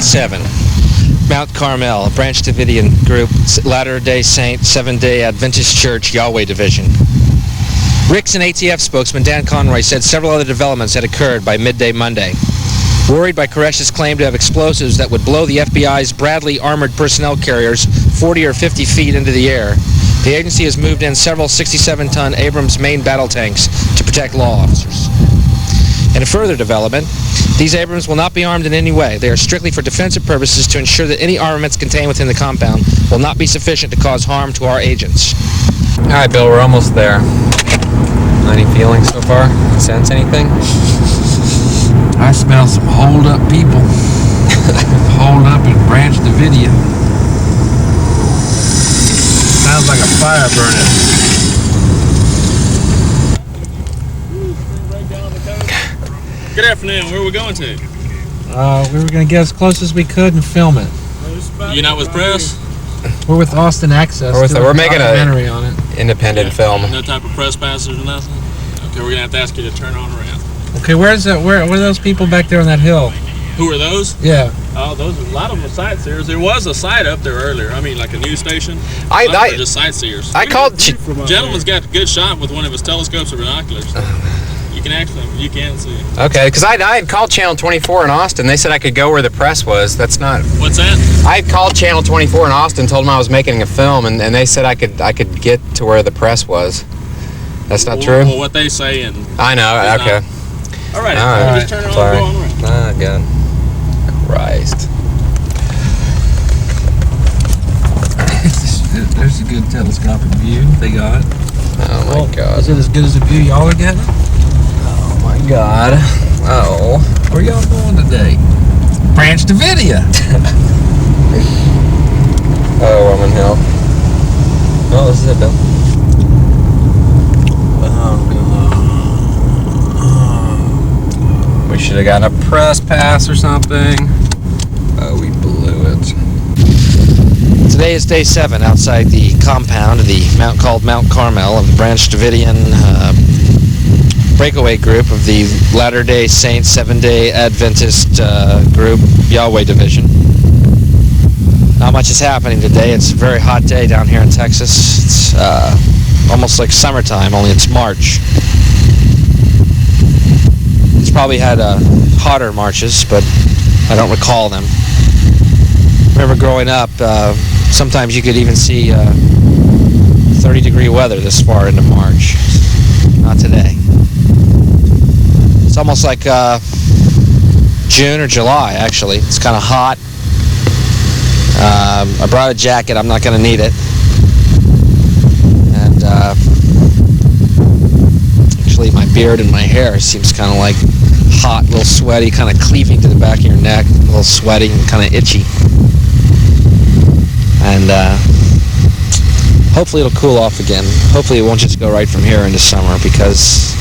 7. Mount Carmel, a Branch Davidian group, Latter-day Saint, Seventh-day Adventist Church, Yahweh Division. Hicks and ATF spokesman Dan Conroy said several other developments had occurred by midday Monday. Worried by Koresh's claim to have explosives that would blow the FBI's Bradley armored personnel carriers 40 or 50 feet into the air, the agency has moved in several 67-ton Abrams main battle tanks to protect law officers. In a further development, these Abrams will not be armed in any way. They are strictly for defensive purposes to ensure that any armaments contained within the compound will not be sufficient to cause harm to our agents. All right, Bill, we're almost there. Any feelings so far? Sense anything? I smell some hold-up people. Hold up in Branch Davidian. Sounds like a fire burning. Good afternoon. Where are we going to? We were going to get as close as we could and film it. You not with press? We're with Austin Access. We're making a documentary on it. Independent film. No type of press passes or nothing? Okay, we're going to have to ask you to turn on around. Okay, where are those people back there on that hill? Who are those? Yeah. Oh, those a lot of them are sightseers. There was a site up there earlier. I mean, like a news station. They're just sightseers. I called. Gentleman's got a good shot with one of his telescopes or binoculars. So you can see. Okay, because I had called Channel 24 in Austin. They said I could go where the press was. That's not. What's that? I had called Channel 24 in Austin, told them I was making a film, and they said I could get to where the press was. That's not true. Well, what they say and. I know. Okay. All right. Just turn it on. Sorry. Go on around. Ah, God. Christ. There's a good telescopic view they got. Oh my God. Is it as good as the view y'all are getting? Oh my God. Oh. Where y'all going today? Branch Davidia. Oh, I'm in hell. Oh, this is it, Bill. We should have gotten a press pass or something. Oh, we blew it. Today is day 7 outside the compound of the Mount called Mount Carmel of the Branch Davidian breakaway group of the Latter-day Saint Seventh-day Adventist group, Yahweh Division. Not much is happening today. It's a very hot day down here in Texas. It's almost like summertime, only it's March. It's probably had hotter marches, but I don't recall them. Remember growing up, sometimes you could even see 30-degree weather this far into March. Not today. It's almost like June or July, actually. It's kind of hot. I brought a jacket. I'm not going to need it. And actually, my beard and my hair seems kind of like hot, a little sweaty, kind of cleaving to the back of your neck, a little sweaty and kind of itchy. And hopefully it'll cool off again. Hopefully it won't just go right from here into summer, because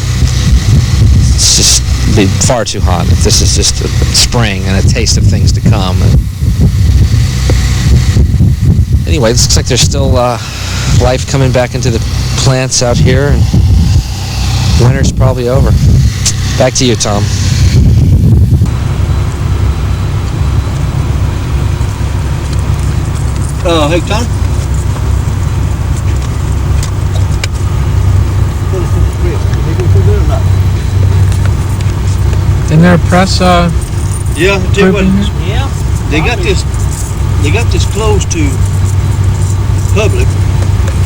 it's just be far too hot if this is just a spring and a taste of things to come. Anyway, it looks like there's still life coming back into the plants out here, and winter's probably over. Back to you, Tom. Hey, Tom. Isn't there a press? Yeah, I tell you what. Yeah. They got this closed to public.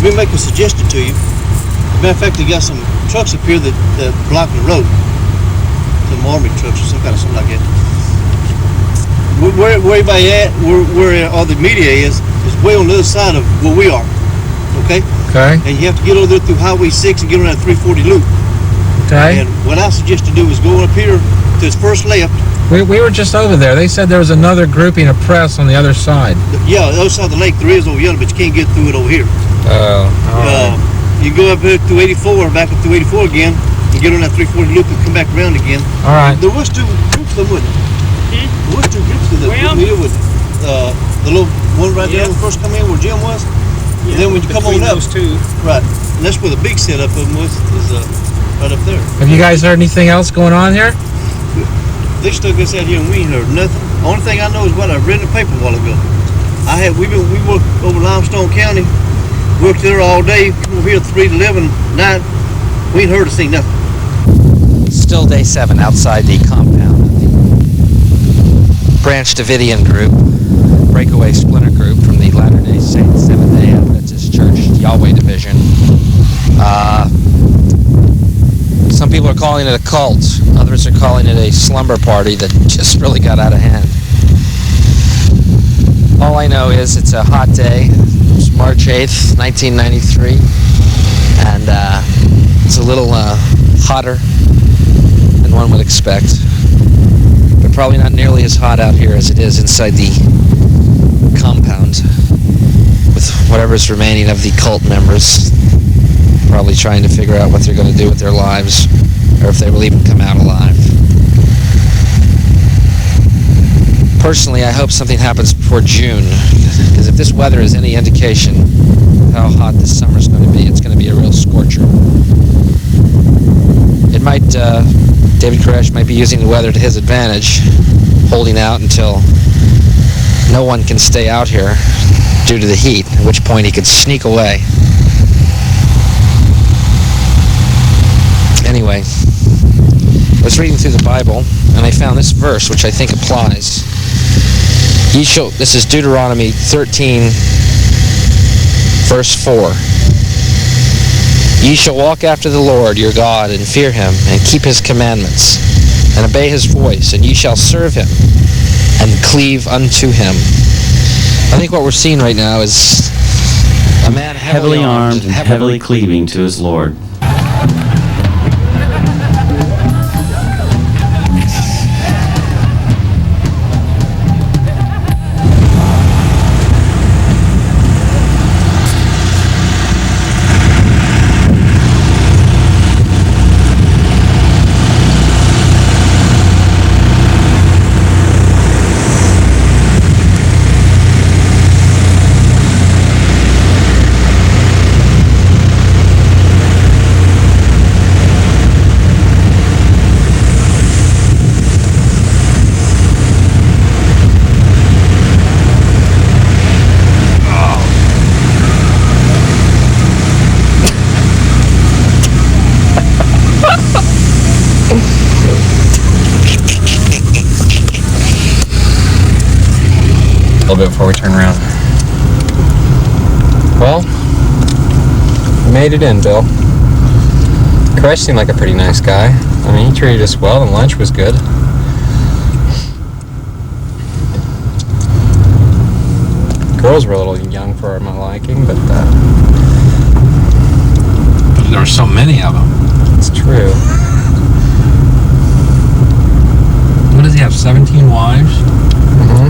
Let me make a suggestion to you. As a matter of fact, they got some trucks up here that blocking the road. Some army trucks or something like that. Where everybody at, where all the media is way on the other side of where we are. Okay? Okay. And you have to get over there through Highway 6 and get on that 340 loop. Okay. And what I suggest to do is go up here to his first left. We were just over there. They said there was another grouping of press on the other side. Yeah, the other side of the lake there is over yonder, but you can't get through it over here. Oh. You go up here through 84, back up through 84 again, and get on that 340 loop and come back around again. All right. There was 2 groups of them, wasn't there? There was 2 groups of them. With the little one right there when we first come in where Jim was. Yeah, and then when you come on up, those 2. right, and that's where the big setup of them was, is right up there. Have you guys heard anything else going on here? They stuck us out here and we ain't heard nothing. Only thing I know is what I read in the paper a while ago. We worked over Limestone County, worked there all day, come over here 3 to 11 night. We ain't heard or seen nothing. Still day 7 outside the compound of the Branch Davidian group, breakaway splinter group from the Latter-day Saints Seventh-day Adventist Church Yahweh Division. Some people are calling it a cult. Others are calling it a slumber party that just really got out of hand. All I know is it's a hot day. It's March 8th, 1993. And it's a little hotter than one would expect. But probably not nearly as hot out here as it is inside the compound with whatever's remaining of the cult members. Probably trying to figure out what they're going to do with their lives, or if they will even come out alive. Personally, I hope something happens before June, because if this weather is any indication of how hot this summer is going to be, it's going to be a real scorcher. It might, David Koresh might be using the weather to his advantage, holding out until no one can stay out here due to the heat, at which point he could sneak away. Anyway, I was reading through the Bible, and I found this verse, which I think applies. This is Deuteronomy 13, verse 4. Ye shall walk after the Lord your God, and fear him, and keep his commandments, and obey his voice, and ye shall serve him, and cleave unto him. I think what we're seeing right now is a man heavily armed and heavily cleaving to his Lord. A little bit before we turn around. Well, we made it in, Bill. Koresh seemed like a pretty nice guy. I mean, he treated us well, and lunch was good. Girls were a little young for my liking, but there were so many of them. it's true. What does he have, 17 wives? Mm-hmm.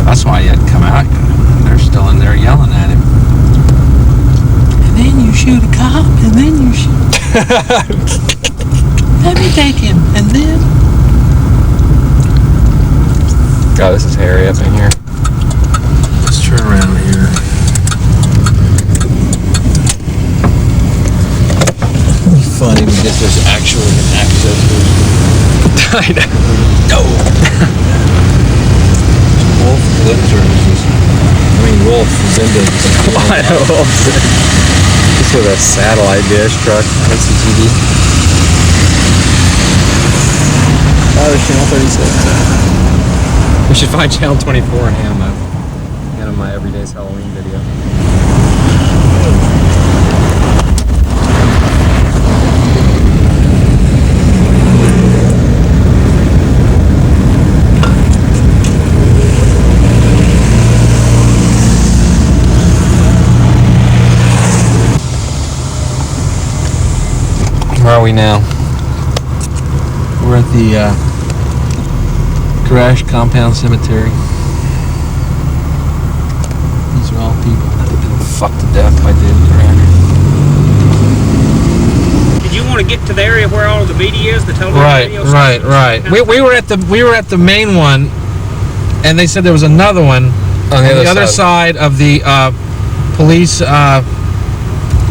That's why he had to come out. They're still in there yelling at him. And then you shoot a cop, and then you shoot. Let me take him, and then... God, this is hairy up in here. Let's turn around here. It'd be funny if this was actually an access route. I know. No! Wolf Lip Services. Wolf is into I know. This was a satellite dish truck. That's the TV. Oh, there's channel 36. We should find channel 24 in Hannah. My Everyday's Halloween video. Where are we now? We're at the Crash Compound Cemetery. These are all people that have been fucked to death by David Koresh. Did you want to get to the area where all the BD is, the television radio station? Right. We were at the main one, and they said there was another one On the other side of the police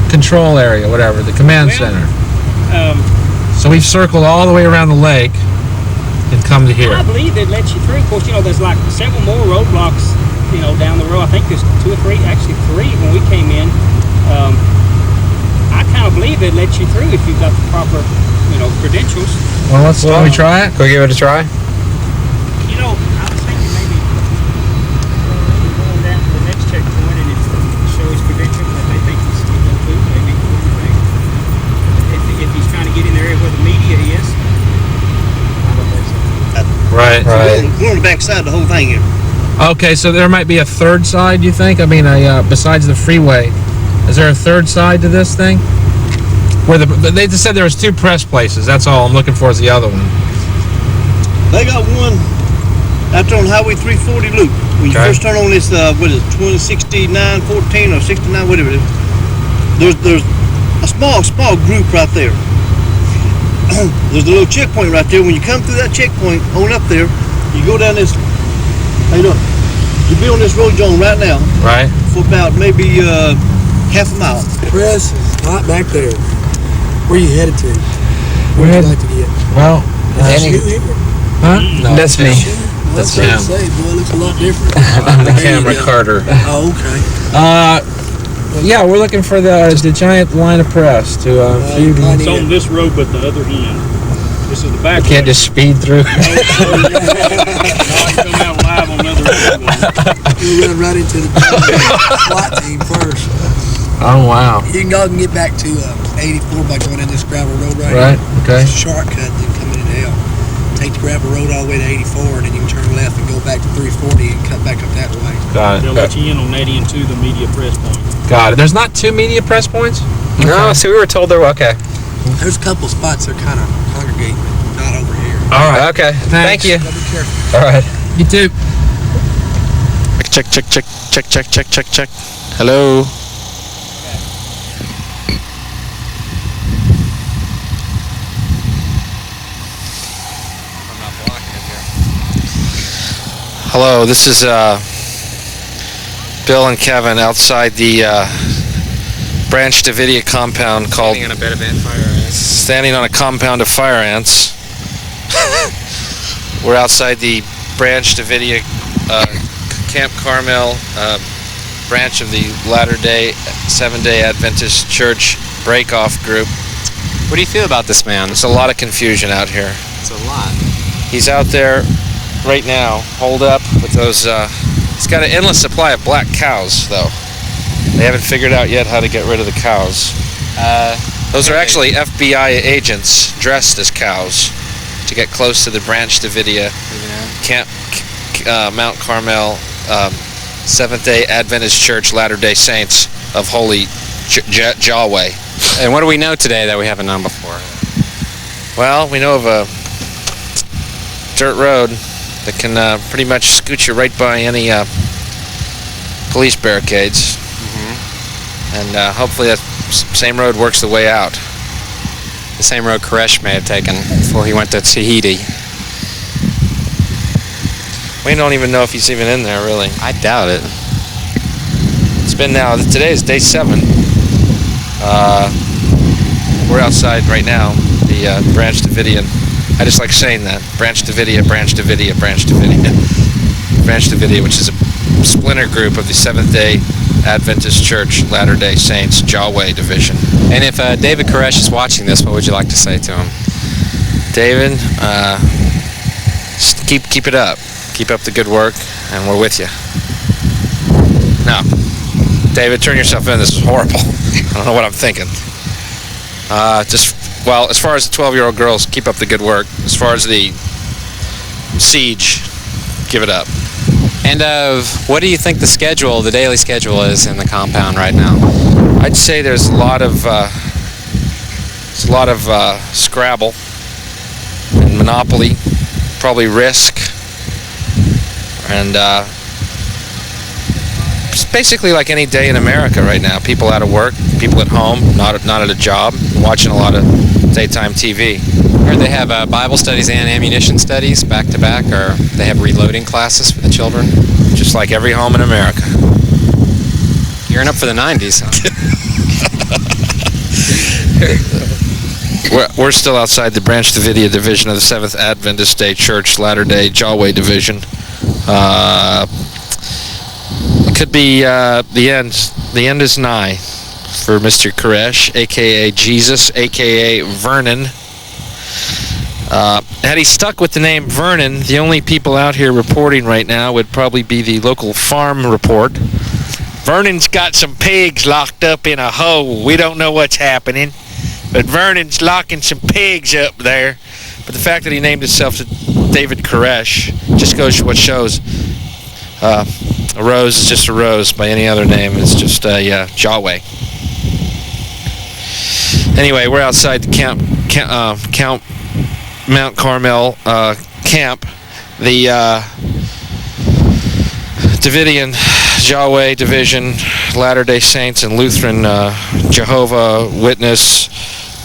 control area, whatever, the command center. So we've circled all the way around the lake. and come to here. I believe they'd let you through. Of course, there's like several more roadblocks, down the road. I think there's 2 or 3, actually 3 when we came in. I kind of believe they'd let you through if you've got the proper, credentials. Well, can we try it? Can we give it a try? I was thinking maybe going down to the next checkpoint and show his credentials that they think he's still going to, maybe. If he's trying to get in the area where the media is. Right. We're on the back side of the whole thing here. Okay, so there might be a third side, you think? I mean, besides the freeway, is there a third side to this thing? Where they just said there was 2 press places. That's all I'm looking for is the other one. They got one out there on Highway 340 loop. When you first turn on this, 206914 or 69, whatever it is. There's a small group right there. There's a little checkpoint right there. When you come through that checkpoint on up there, you go down this. How you doing? You be on this road you're on right now. Right. For about maybe half a mile. Press is right back there. Where you headed to? Where would you like to get? Well, That's you here? huh? No, That's me. That's him. what I say, boy, it looks a lot different. I'm the There you camera go. Carter. Oh, okay. Yeah, we're looking for the giant line of press to feed. It's on this road, but the other end. This is the back. You can't just speed through. No, I can come out live on the other end. You'll run right into the SWAT team first. Oh, wow. You can go and get back to 84 by going in this gravel road right Right, here. okay. It's a shortcut, then coming into L. Take the gravel road all the way to 84, and then you can turn left and go back to 340 and cut back up that way. Got They'll let you in on that end too, the media press point. Got it. There's not 2 media press points? No, see, we were told there were, okay. There's a couple spots that kind of congregate, but not over here. All right. Okay, thank you. Gotta be careful. All right. You too. Check. Hello. Hello, this is Bill and Kevin outside the Branch Davidia compound called Standing on a bed of ant fire ants. Standing on a compound of fire ants. We're outside the Branch Davidia Camp Carmel branch of the Latter-day Seventh-day Adventist Church break-off group. What do you feel about this man? There's a lot of confusion out here. It's a lot. He's out there right now, holed up with those. He's got an endless supply of black cows, though. They haven't figured out yet how to get rid of the cows. Those are actually FBI agents dressed as cows to get close to the Branch Davidia Camp Mount Carmel Seventh-day Adventist Church Latter-day Saints of Holy Yahweh. And what do we know today that we haven't known before? Well, we know of a dirt road that can pretty much scoot you right by any police barricades. And hopefully that same road works the way out. The same road Koresh may have taken before he went to Tahiti. We don't even know if he's even in there, really. I doubt it. It's been now, today is day 7. We're outside right now, the Branch Davidian. I just like saying that. Branch Davidia, Branch Davidia, Branch Davidia. Branch Davidia, which is a splinter group of the Seventh-day Adventist Church Latter-day Saints Yahweh Division. And if David Koresh is watching this, what would you like to say to him? David, just keep it up. Keep up the good work, and we're with you. Now, David, turn yourself in. This is horrible. I don't know what I'm thinking. Well, as far as the 12-year-old girls, keep up the good work. As far as the siege, give it up. And what do you think the daily schedule is in the compound right now? I'd say there's a lot of Scrabble and Monopoly, probably Risk, and it's basically like any day in America right now. People out of work, people at home, not at a job, watching a lot of daytime TV. Or they have Bible studies and ammunition studies back to back, or they have reloading classes for the children. Just like every home in America. Gearing up for the 90s, huh? We're still outside the Branch Davidian division of the Seventh Adventist Day Church, Latter-day Yahweh division. It could be the end. The end is nigh for Mr. Koresh, a.k.a. Jesus, a.k.a. Vernon. Had he stuck with the name Vernon, the only people out here reporting right now would probably be the local farm report. Vernon's got some pigs locked up in a hole. We don't know what's happening, but Vernon's locking some pigs up there. But the fact that he named himself to David Koresh just goes to what shows. A rose is just a rose by any other name. It's just Yahweh. Anyway, we're outside the Mount Carmel camp. The Davidian Yahweh division, Latter-day Saints and Lutheran Jehovah Witness,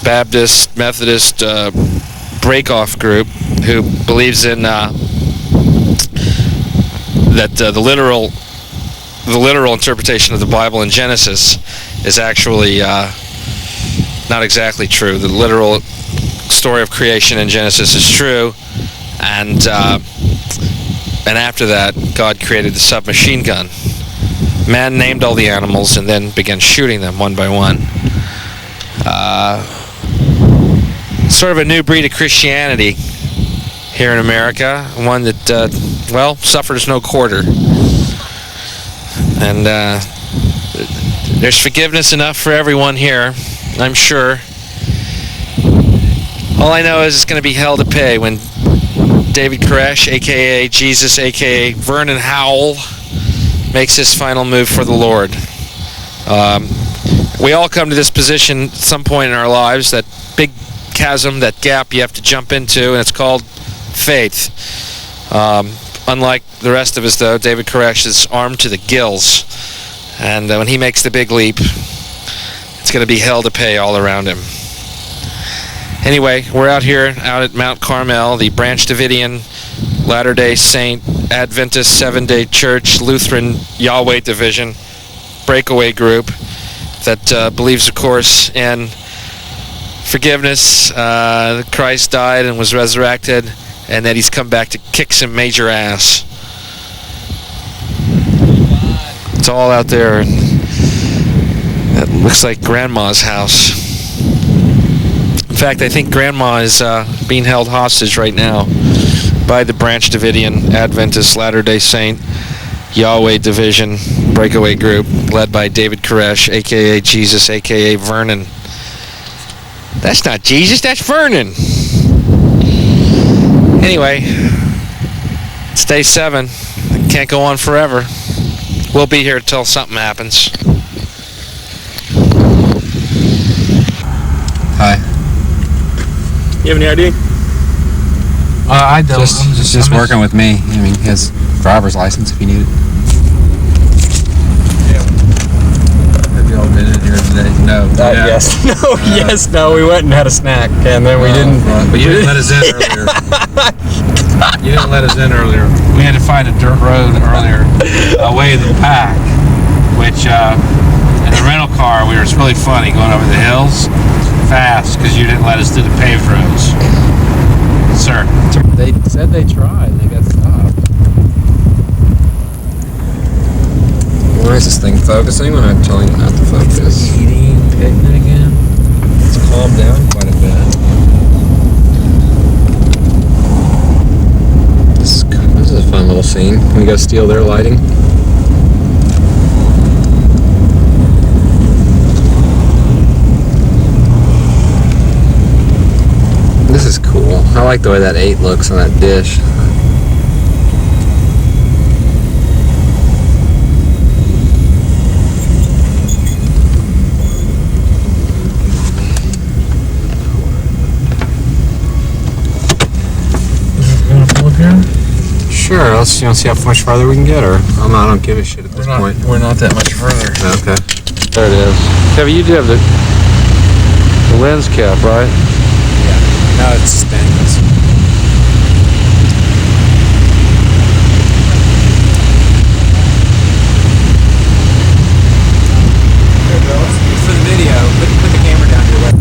Baptist, Methodist breakoff group who believes in that the literal interpretation of the Bible in Genesis is actually not exactly true. The literal story of creation in Genesis is true, and after that, God created the submachine gun. Man named all the animals and then began shooting them one by one. Sort of a new breed of Christianity here in America, one that, suffers no quarter. And there's forgiveness enough for everyone here, I'm sure. All I know is it's going to be hell to pay when David Koresh, a.k.a. Jesus, a.k.a. Vernon Howell, makes his final move for the Lord. We all come to this position at some point in our lives, that big chasm, that gap you have to jump into, and it's called faith. Unlike the rest of us, though, David Koresh is armed to the gills, and when he makes the big leap, it's going to be hell to pay all around him. Anyway, we're out at Mount Carmel, the Branch Davidian Latter-day Saint Adventist Seventh-day Church Lutheran Yahweh division breakaway group that believes, of course, in forgiveness. Christ died and was resurrected, and that he's come back to kick some major ass. It's all out there. It looks like Grandma's house. In fact, I think Grandma is being held hostage right now by the Branch Davidian Adventist Latter-day Saint Yahweh division breakaway group led by David Koresh, a.k.a. Jesus, a.k.a. Vernon. That's not Jesus, that's Vernon. Anyway, it's day 7. It can't go on forever. We'll be here till something happens. Hi. You have any ID? I don't. Just working with me. I mean, he has driver's license if you need it. Have you all been in here today? No. Yes. No. We went and had a snack, and then we didn't. But you didn't let us in earlier. You didn't let us in earlier. We had to find a dirt road earlier away in the pack, which in the rental car it was really funny going over the hills fast because you didn't let us do the paved roads. Sir. They said they tried. They got stopped. Why is this thing focusing when I'm telling it not to focus? Eating, picnic again. It's calmed down quite a bit. This is a fun little scene. Can we go steal their lighting? This is cool. I like the way that 8 looks on that dish. Sure, let's see how much farther we can get, or I don't give a shit at this point. We're not that much further. Okay. There it is. Kevin, you do have the lens cap, right? No, it's stainless. There it goes. For the video, put the camera down your way.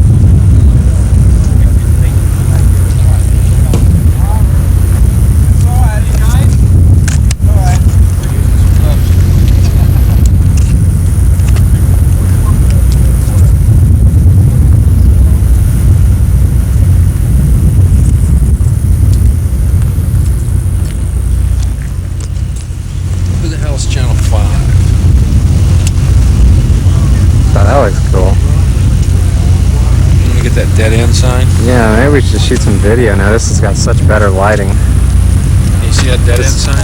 shoot some video now. This has got such better lighting. You see that dead end sign?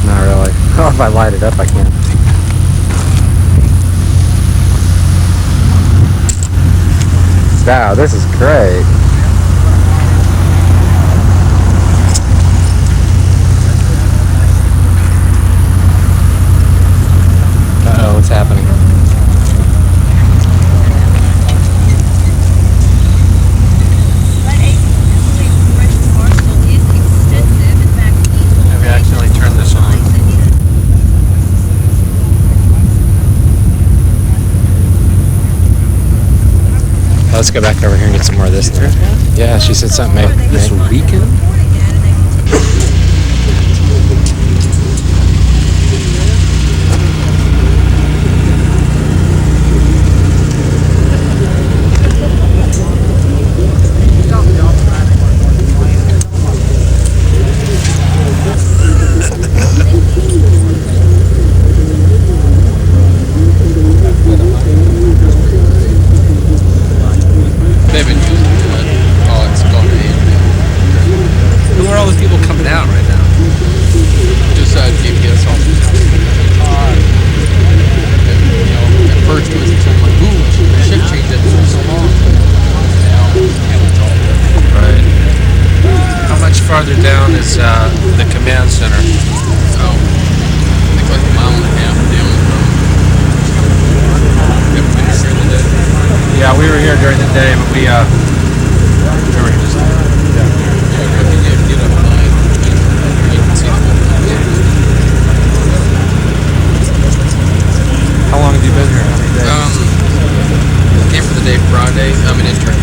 Not really. Oh, if I light it up, I can. Wow, this is great. Uh-oh, what's happening? Have you accidentally turned this on? Let's go back over here and get some more of this. Yeah, she said something. This weekend? They've been using it. Oh, it's gone to Who are all the people coming out right now? just GPS officers. At first it was something like, ooh, the shift changed it for so long. Now it's all good. Right. How much farther down is the command center? Oh, I think like a mile and a half down the road. Haven't been here during the day. Yeah, we were here during the day, but we were just down there. Yeah, you have to get up at night. You can see the whole thing. How long have you been here? How many days? Came for the day Friday. I'm an intern.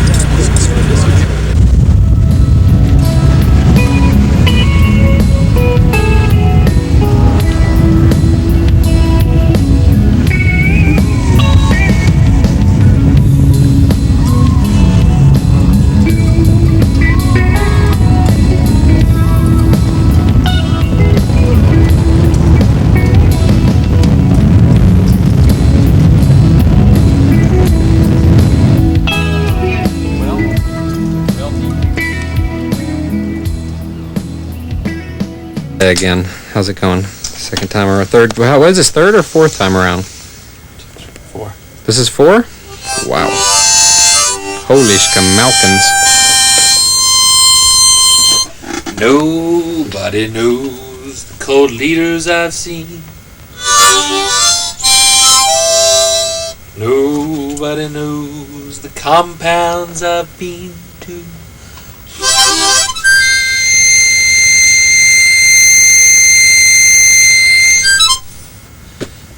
Again, how's it going? Second time or third? What is this, third or fourth time around? 4. This is 4? Wow. Holy schmalkins. Nobody knows the cold leaders I've seen. Nobody knows the compounds I've been to.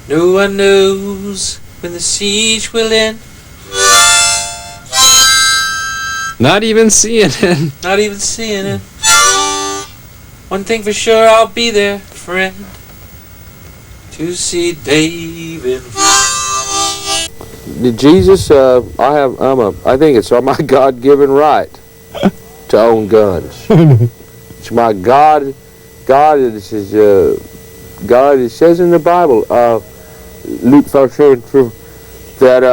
No one knows when the siege will end. Not even seeing it. Not even seeing it. One thing for sure, I'll be there, friend, to see David. Jesus, I think it's my God-given right to own guns. It's my God. It says in the Bible, Luke 5:7, that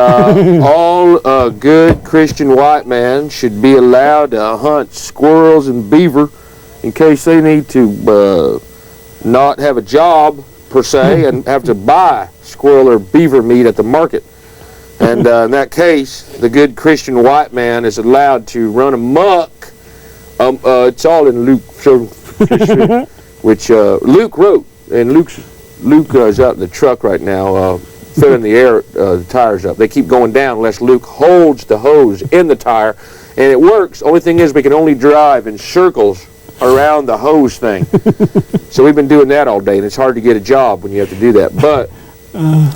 all good Christian white man should be allowed to hunt squirrels and beaver in case they need to not have a job per se and have to buy squirrel or beaver meat at the market. And in that case, the good Christian white man is allowed to run amok. It's all in Luke, which Luke wrote. And Luke is out in the truck right now, filling the air, the tires up. They keep going down unless Luke holds the hose in the tire, and it works. Only thing is we can only drive in circles around the hose thing. So we've been doing that all day, and it's hard to get a job when you have to do that. But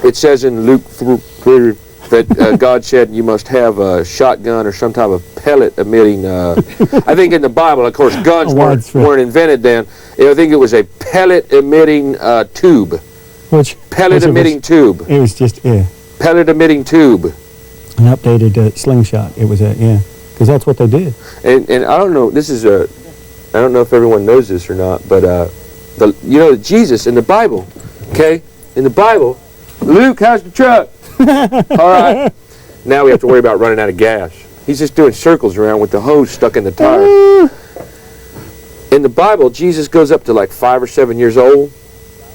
it says in Luke 3 that God said you must have a shotgun or some type of pellet emitting. I think in the Bible, of course, guns weren't invented then. I think it was a pellet emitting tube. Which pellet emitting tube. It was just pellet emitting tube. An updated slingshot. It was because that's what they did. And I don't know. This is I don't know if everyone knows this or not, but Jesus in the Bible. Okay, in the Bible, Luke, how's the truck? All right. Now we have to worry about running out of gas. He's just doing circles around with the hose stuck in the tire. In the Bible, Jesus goes up to like 5 or 7 years old,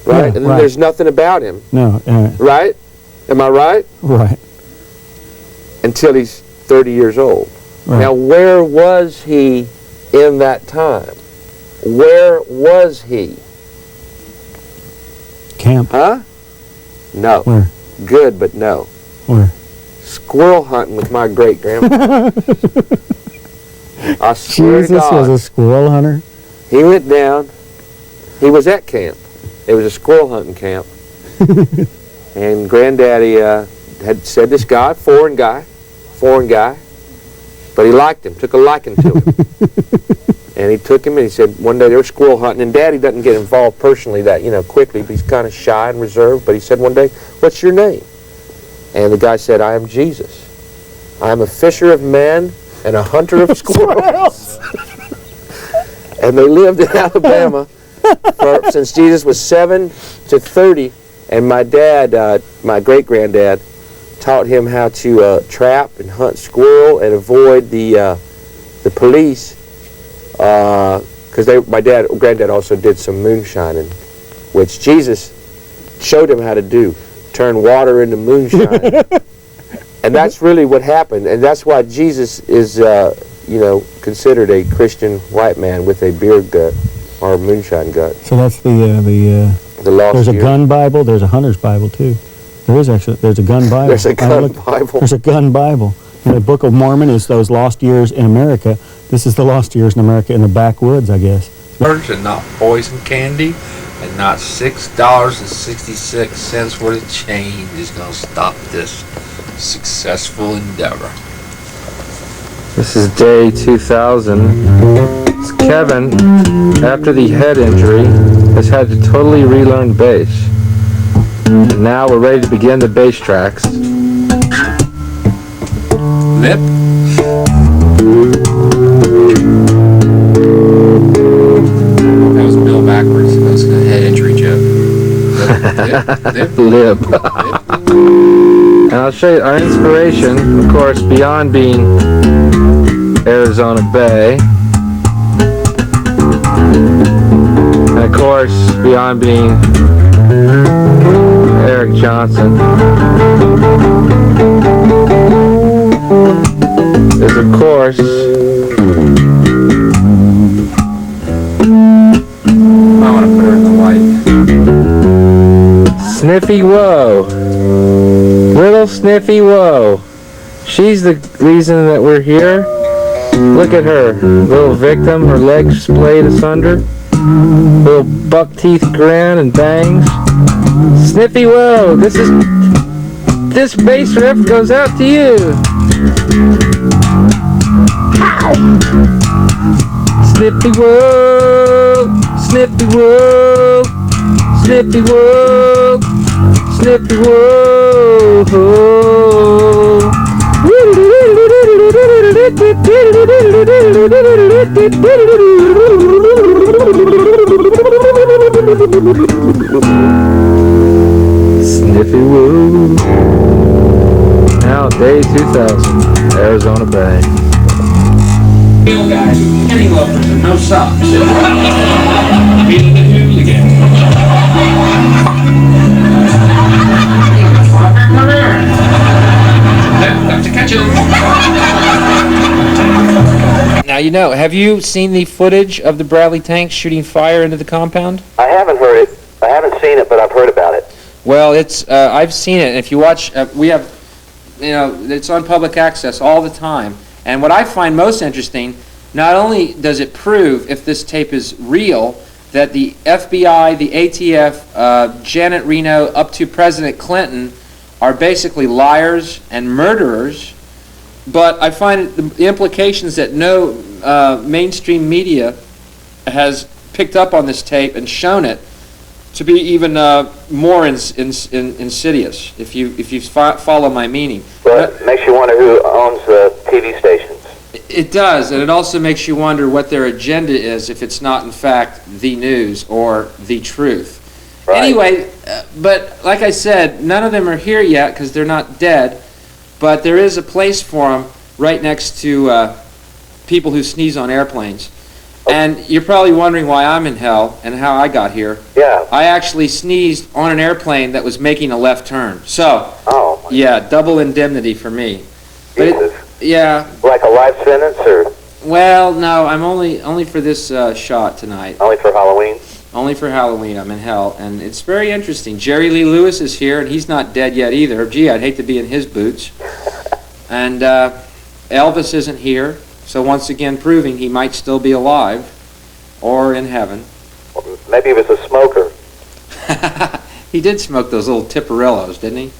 right? Yeah, and then right. there's nothing about him. No. Right? Am I right? Right. Until he's 30 years old. Right. Now, where was he in that time? Where was he? Camp. Huh? No. Where? Good, but no. Where? Squirrel hunting with my great-grandpa. I swear to Jesus God. was a squirrel hunter? He went down. He was at camp. It was a squirrel hunting camp. And Granddaddy had said this guy, foreign guy, but he liked him, took a liking to him. And he took him and he said, one day they were squirrel hunting, and Daddy doesn't get involved personally that, quickly, but he's kind of shy and reserved, but he said one day, what's your name? And the guy said, I am Jesus. I am a fisher of men and a hunter of squirrels. And they lived in Alabama since Jesus was 7 to 30, and my dad, my great-granddad, taught him how to trap and hunt squirrel and avoid the police, because my granddad also did some moonshining, which Jesus showed him how to do, turn water into moonshine. And that's really what happened, and that's why Jesus is, considered a Christian white man with a beer gut or moonshine gut. So that's the lost there's a year. gun Bible, there's a hunter's Bible too. There's a gun Bible. There's a gun Bible. There's a gun Bible. And the Book of Mormon is those lost years in America. This is the lost years in America in the backwoods, I guess. And not poison candy, and not $6.66 worth of change is going to stop this successful endeavor. This is day 2000. It's Kevin, after the head injury, has had to totally relearn bass. And now we're ready to begin the bass tracks. Lip. That was Bill backwards. That was a head injury joke. Lip. And I'll show you our inspiration, of course, beyond being Arizona Bay. And of course, beyond being Eric Johnson, is of course I want to put her in the white. Sniffy Woe. Little Sniffy Woe. She's the reason that we're here. Look at her. Little victim, her legs splayed asunder. Little buck teeth grin and bangs. Sniffy Woe. This bass riff goes out to you. Ow! Sniffy Woe. Sniffy Woe. Sniffy Woe. Sniffy Woe. Sniffy Woo. Now, day 2000, Arizona Bay. Real guys, penny loafers and no socks. Beating the hooligan. Got to catch him. Now, have you seen the footage of the Bradley tanks shooting fire into the compound? I haven't heard it. I haven't seen it, but I've heard about it. Well, I've seen it, and if you watch, we have, it's on public access all the time. And what I find most interesting, not only does it prove, if this tape is real, that the FBI, the ATF, Janet Reno, up to President Clinton, are basically liars and murderers, but I find the implications that no mainstream media has picked up on this tape and shown it to be even more insidious, if you follow my meaning. Well, it makes you wonder who owns the TV stations. It does, and it also makes you wonder what their agenda is if it's not, in fact, the news or the truth. Right. Anyway, but like I said, none of them are here yet because they're not dead, but there is a place for them right next to people who sneeze on airplanes. And you're probably wondering why I'm in hell and how I got here. Yeah. I actually sneezed on an airplane that was making a left turn. So, Oh. yeah, double indemnity for me. But Jesus. yeah. Like a life sentence, or Well, no, I'm only for this shot tonight. only for Halloween? Only for Halloween. I'm in hell, and it's very interesting. Jerry Lee Lewis is here, and he's not dead yet either. Gee, I'd hate to be in his boots. And Elvis isn't here, so once again proving he might still be alive or in heaven. Well, maybe he was a smoker. He did smoke those little Tipperillos, didn't he?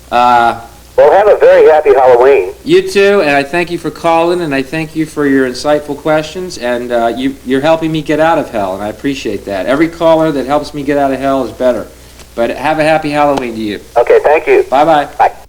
Well, have a very happy Halloween. You too, and I thank you for calling, and I thank you for your insightful questions, and you're helping me get out of hell, and I appreciate that. Every caller that helps me get out of hell is better. But have a happy Halloween to you. Okay, thank you. Bye-bye. Bye.